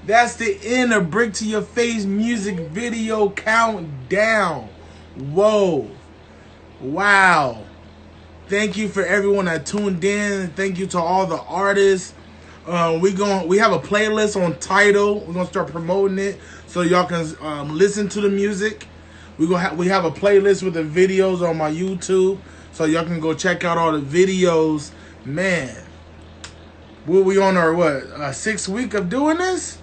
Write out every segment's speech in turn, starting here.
That's the end of Brick to Your Face Music Video Countdown. Whoa. Wow. Thank you for everyone that tuned in. Thank you to all the artists. We have a playlist on Tidal. We're gonna start promoting it so y'all can listen to the music. We have a playlist with the videos on my YouTube, so y'all can go check out all the videos. Man, we on our sixth week of doing this?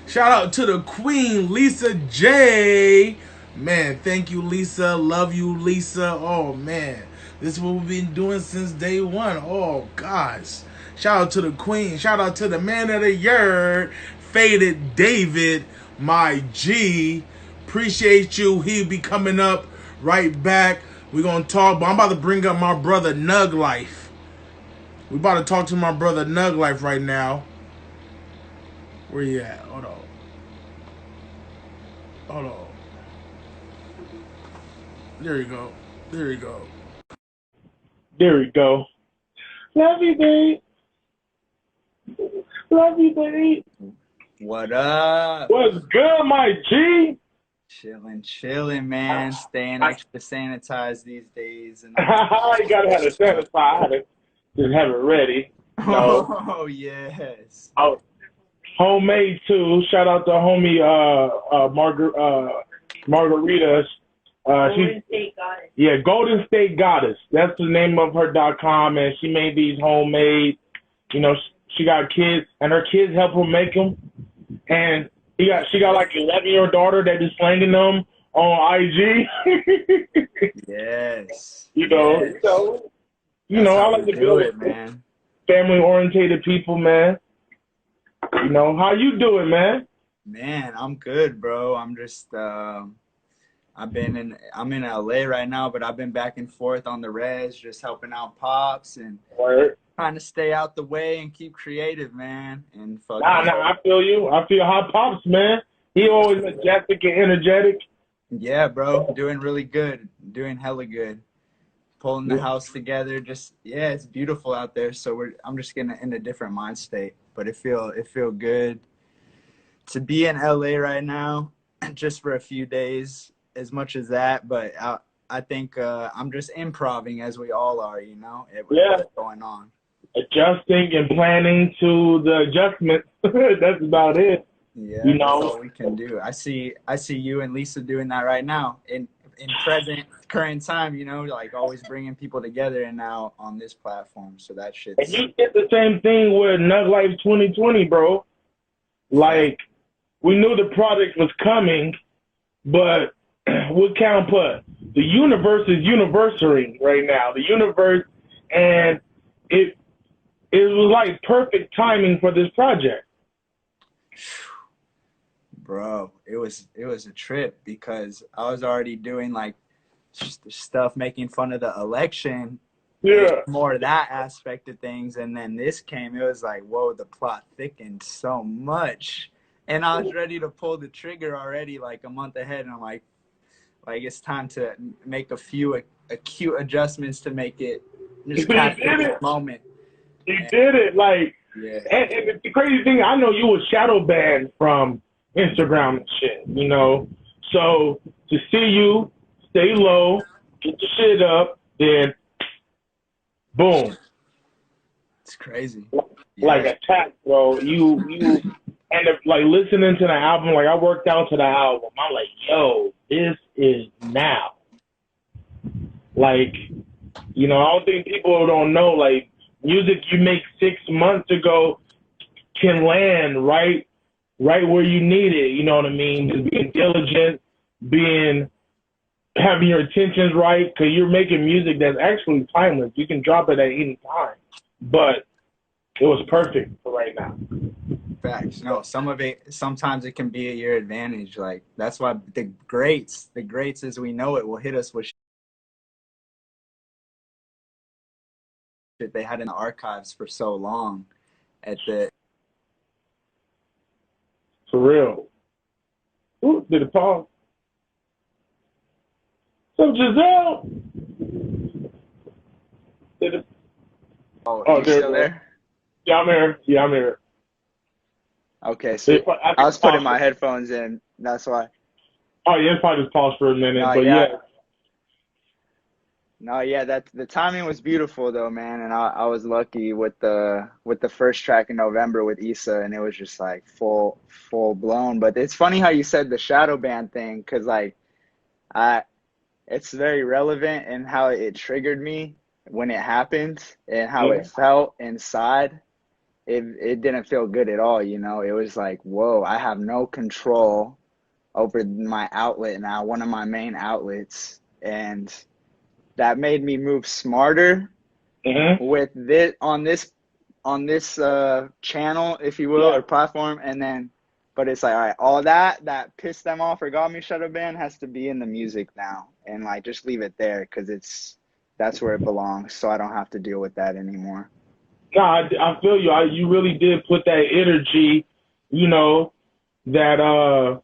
Shout out to the Queen, Lisa J. Man, thank you, Lisa. Love you, Lisa. Oh man, this is what we've been doing since day one. Oh gosh. Shout out to the Queen. Shout out to the man of the year, Faded David, my G. Appreciate you. He'll be coming up right back. We're going to talk, but I'm about to bring up my brother Nuglife. We're about to talk to my brother Nuglife right now. Where you at? Hold on. Hold on. There you go. There you go. There we go. Love you, babe. Love you, babe. What up? What's good, my G? Chilling, man. Staying extra sanitized these days. And I gotta have it sanitized. I had to just have it ready. So, oh yes. Oh, homemade too. Shout out to homie Margaritas. Golden State Goddess. Yeah, Golden State Goddess. That's the name of her .com, and she made these homemade. You know, she got kids, and her kids help her make them. And she got like an 11-year-old daughter that is slanging them on IG. Yes. You know, yes. so That's I how like we to do build it, man. family-orientated people, man. You know, how you doing, man? Man, I'm good, bro. I'm just I'm in LA right now, but I've been back and forth on the res, just helping out pops and trying to stay out the way and keep creative, man. And fucking I feel you. I feel hot pops, man. He always majestic and energetic. Yeah, bro. Doing really good. Doing hella good. Pulling the house together. Just it's beautiful out there. So I'm just getting in a different mind state. But it feel good to be in LA right now, just for a few days. As much as that, but I think I'm just improving as we all are. You know, what's going on. Adjusting and planning to the adjustment. That's about it. Yeah, you know, that's all we can do. I see you and Lisa doing that right now in current time. You know, like always bringing people together, and now on this platform. So that shit. And you did the same thing with Nuglife 2020, bro. Like we knew the product was coming, but what count put? The universe is universary right now. The universe, and it was like perfect timing for this project. Bro, it was a trip because I was already doing like stuff making fun of the election. Yeah. More of that aspect of things, and then this came. It was like, whoa, the plot thickened so much, and I was ready to pull the trigger already, like a month ahead. And I'm like it's time to make a few acute adjustments to make it just capture this moment. You did it, like, and the crazy thing, I know you were shadow banned from Instagram and shit, you know. So to see you stay low, get the shit up, then boom. It's crazy. Like attack, bro. You end up like listening to the album, like I worked out to the album. I'm like, yo, this is now. Like, you know, I don't think people don't know, like, music you make 6 months ago can land right where you need it. You know what I mean? Just being diligent, having your intentions right, because you're making music that's actually timeless. You can drop it at any time. But it was perfect for right now. Facts. No, sometimes it can be at your advantage. Like, that's why the greats as we know it will hit us with shit they had in the archives for so long For real. Ooh, did it pause? So Giselle. Did it? Oh, you still there? Yeah, I'm here. Okay, so I I was putting my headphones in. That's why. Oh yeah, it's probably just pause for a minute, No, but yeah. yeah. No, yeah, that the timing was beautiful though, man, and I was lucky with the first track in November with Issa, and it was just like full blown. But it's funny how you said the shadow band thing, because like it's very relevant in how it triggered me when it happened and how it felt inside. It didn't feel good at all, you know. It was like, whoa, I have no control over my outlet now, one of my main outlets, and that made me move smarter with this on this channel, if you will, or platform. And then, but it's like, all right, all that pissed them off or got me shadow banned has to be in the music now, and like just leave it there, because that's where it belongs, so I don't have to deal with that anymore. No, I feel you. You really did put that energy, you know, that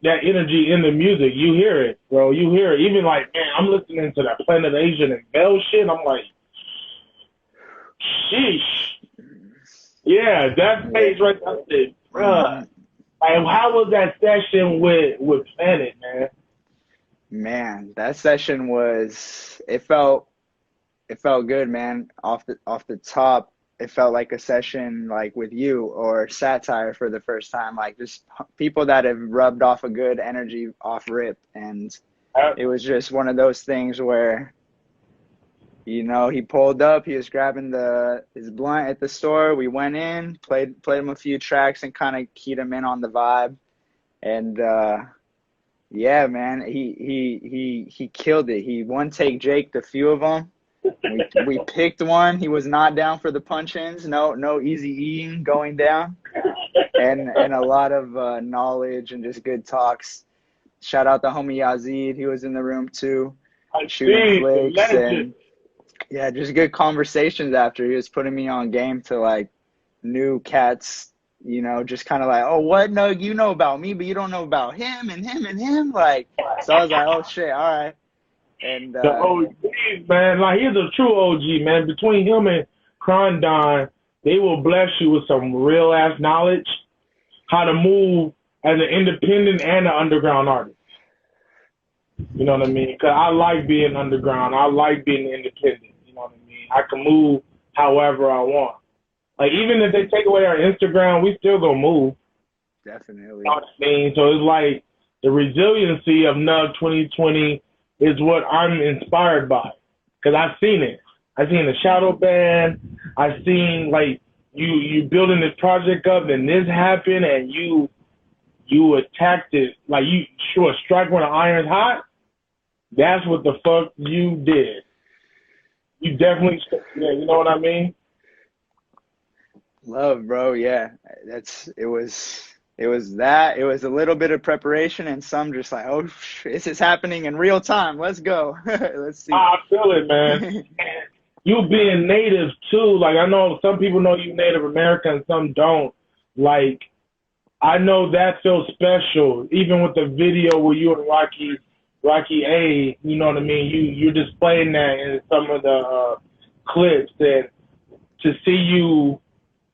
energy in the music. You hear it, bro. You hear it. Even like, man, I'm listening to that Planet Asian and Bell shit. I'm like, sheesh. Yeah, that page right there. I said, bruh. Like, how was that session with Planet, man? Man, that session was, it felt good, man. Off the top, it felt like a session like with you or Satire for the first time, like just people that have rubbed off a good energy off rip. And it was just one of those things where, you know, he pulled up, he was grabbing his blunt at the store. We went in, played him a few tracks and kind of keyed him in on the vibe. And yeah, man, he killed it. He one take Jaked a few of them. We picked one. He was not down for the punch-ins. No easy eating going down, and a lot of knowledge and just good talks. Shout out to homie Yazid. He was in the room too, shooting flicks, and yeah, just good conversations after. He was putting me on game to like new cats, you know, just kind of like, oh, what? No, you know about me, but you don't know about him and him and him. Like, so I was like, oh shit, all right. And the OGs, man, like he's a true OG, man. Between him and Crondon, they will bless you with some real ass knowledge, how to move as an independent and an underground artist. You know what I mean? Because I like being underground. I like being independent. You know what I mean? I can move however I want. Like, even if they take away our Instagram, we still gonna move. Definitely. You know what I mean? So it's like the resiliency of Nug 2020 is what I'm inspired by, because I've seen it. I've seen the shadow ban. I've seen like you building this project up, and this happened, and you attacked it like you sure strike when the iron's hot. That's what the fuck you did. You definitely, yeah, you know what I mean? Love, bro. Yeah, it was that. It was a little bit of preparation and some just like, oh, this is happening in real time. Let's go. Let's see. I feel it, man. You being native too. Like, I know some people know you Native American, some don't. Like, I know that feels special. Even with the video where you and Rocky A, you know what I mean? You're displaying that in some of the clips, and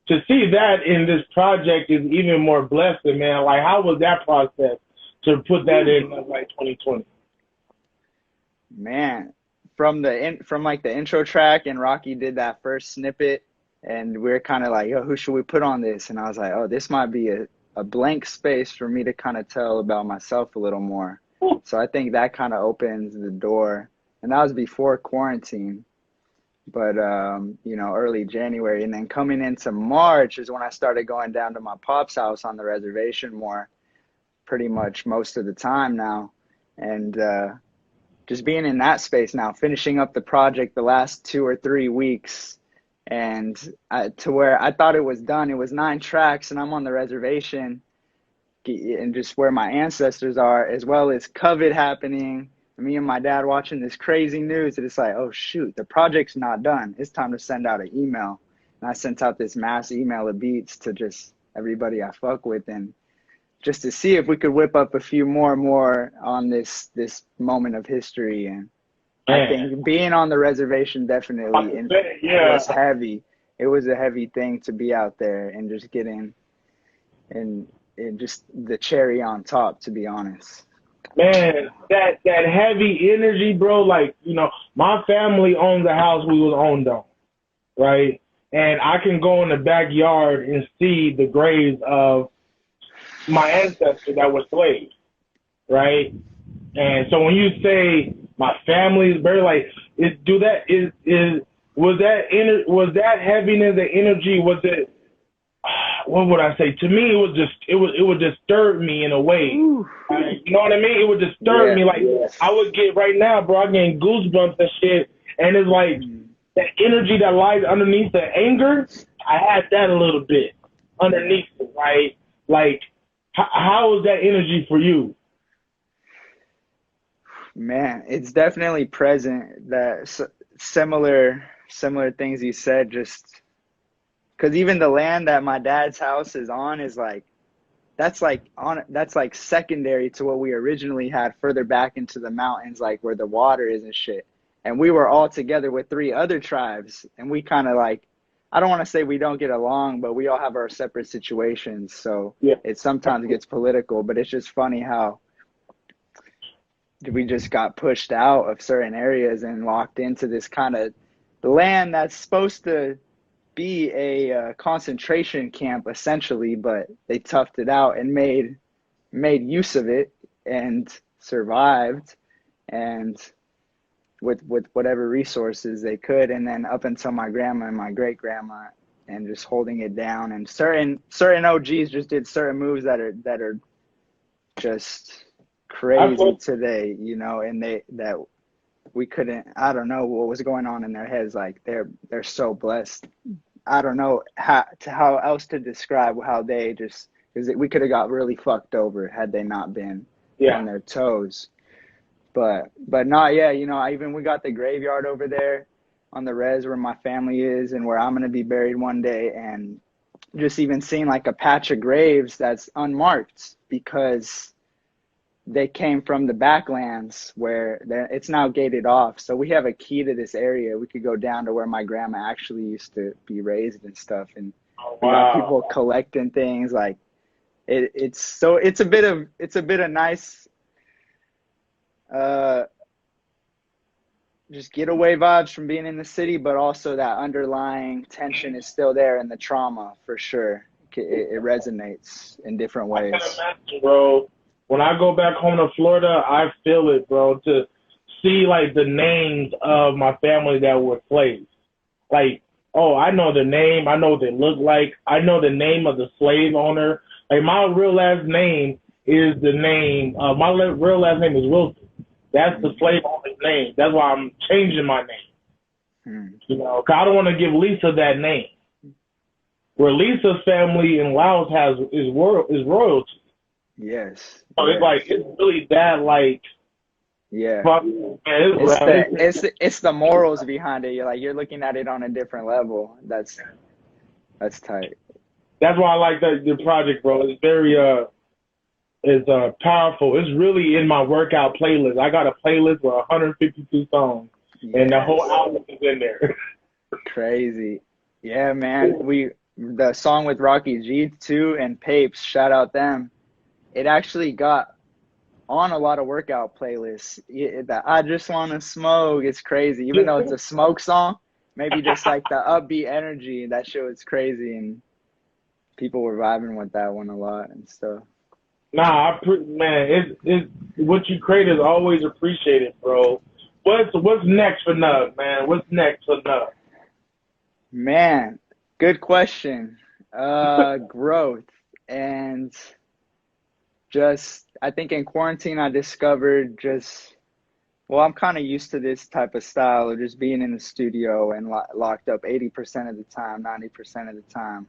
to see that in this project is even more blessing, man. Like, how was that process to put that in like 2020? Man, from like the intro track, and Rocky did that first snippet, and we are kind of like, yo, who should we put on this? And I was like, oh, this might be a blank space for me to kind of tell about myself a little more. So I think that kind of opens the door, and that was before quarantine. But, you know, early January, and then coming into March is when I started going down to my pop's house on the reservation more, pretty much most of the time now. And just being in that space now, finishing up the project the last 2 or 3 weeks, and to where I thought it was done. It was 9 tracks, and I'm on the reservation, and just where my ancestors are, as well as COVID happening. Me and my dad watching this crazy news, and it's like, oh shoot, the project's not done. It's time to send out an email. And I sent out this mass email of beats to just everybody I fuck with, and just to see if we could whip up a few more on this moment of history. And I think being on the reservation definitely was heavy. It was a heavy thing to be out there and just getting and just the cherry on top, to be honest. Man, that heavy energy, bro. Like, you know, my family owned the house we was owned on, right? And I can go in the backyard and see the graves of my ancestors that were slaves, right? And so when you say my family is buried, like, was that heaviness, the energy, was it? What would I say? To me, it would disturb me in a way. You know what I mean? It would disturb me. Like, I would get right now, bro. I'm getting goosebumps and shit. And it's like that energy that lies underneath the anger. I had that a little bit underneath it, right? Like, how is that energy for you? Man, it's definitely present. That similar things you said, just because even the land that my dad's house is on is like, that's like secondary to what we originally had further back into the mountains, like where the water is and shit. And we were all together with 3 other tribes, and we kind of like, I don't want to say we don't get along, but we all have our separate situations. So it sometimes gets political, but it's just funny how we just got pushed out of certain areas and locked into this kind of land that's supposed to be a concentration camp essentially, but they toughed it out and made use of it and survived, and with whatever resources they could. And then up until my grandma and my great grandma, and just holding it down. And certain OGs just did certain moves that are just crazy today, you know, and that we couldn't, I don't know what was going on in their heads. Like they're so blessed. I don't know how else to describe how they just, because we could have got really fucked over had they not been on their toes. But not, you know, we got the graveyard over there on the res where my family is and where I'm going to be buried one day. And just even seeing like a patch of graves that's unmarked because they came from the backlands where it's now gated off. So we have a key to this area. We could go down to where my grandma actually used to be raised and stuff. And we got people collecting things. Like it's a bit of nice, just getaway vibes from being in the city, but also that underlying tension is still there, and the trauma for sure. It resonates in different ways. I can imagine, bro. When I go back home to Florida, I feel it, bro, to see, like, the names of my family that were slaves. Like, oh, I know their name. I know what they look like. I know the name of the slave owner. Like, my real last name is the name. My real last name is Wilson. That's the slave owner's name. That's why I'm changing my name. You know, 'cause I don't want to give Lisa that name. Where Lisa's family in Laos is royalty. Yes. So it's like, it's really that, like, it's the morals behind it. You're looking at it on a different level. That's tight. That's why I like the project, bro. It's very it's powerful. It's really in my workout playlist. I got a playlist with 152 songs, and the whole album is in there. Crazy. Yeah, man. The song with Rocky G too and Papes, shout out them. It actually got on a lot of workout playlists. I just want to smoke. It's crazy. Even though it's a smoke song, maybe just like the upbeat energy, that shit was crazy. And people were vibing with that one a lot and stuff. Nah, man, it's what you create is always appreciated, bro. What's next for Nug, man? What's next for Nug? Man, good question. Growth. And just, I think in quarantine I discovered I'm kind of used to this type of style of just being in the studio and locked up 80% of the time, 90% of the time.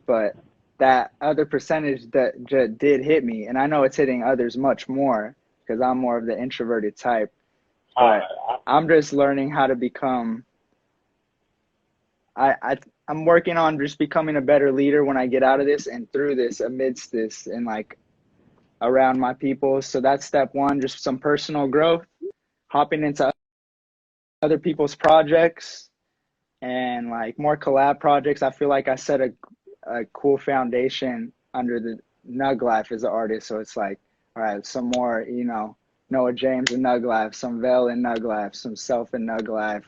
But that other percentage that did hit me, and I know it's hitting others much more because I'm more of the introverted type. But I'm just learning how to become. I'm working on just becoming a better leader when I get out of this and through this, amidst this, and like around my people. So that's step one, just some personal growth, hopping into other people's projects and like more collab projects. I feel like I set a cool foundation under the Nuglife as an artist. So it's like, all right, some more, you know, Noa James and Nuglife, some Vale and Nuglife, some Self and Nuglife,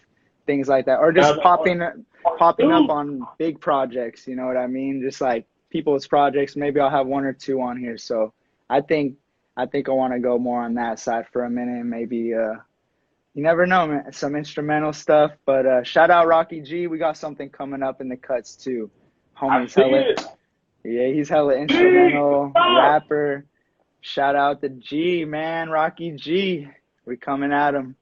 things like that, or just popping up on big projects. You know what I mean? Just like people's projects. Maybe I'll have one or two on here. So I think I want to go more on that side for a minute. Maybe you never know, man. Some instrumental stuff. But shout out Rocky G. We got something coming up in the cuts too. Homie's he's hella instrumental rapper. Shout out to G, man, Rocky G. We coming at him.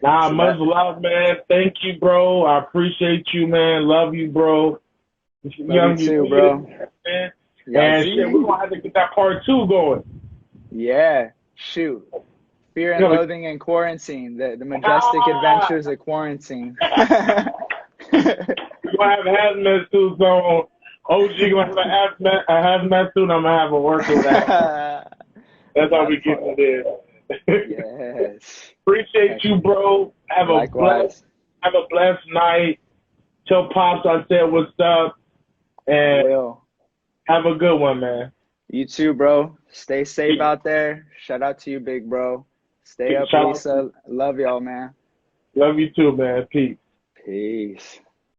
Nah, much love, man. Thank you, bro. I appreciate you, man. Love you, bro. Love you too, bro. Man. And shit, we're gonna have to get that part 2 going. Yeah, shoot. Fear and Loathing in Quarantine. The majestic adventures of quarantine. We're gonna have hazmat suits on. OG gonna have a hazmat suit. I'm gonna have a work with that. That's how we get it in. Yes. Appreciate you, bro. Have a blessed night. Tell Pops I said what's up. And have a good one, man. You too, bro. Stay safe out there. Shout out to you, big bro. Stay up, Lisa. Love y'all, man. Love you too, man. Peace. Peace.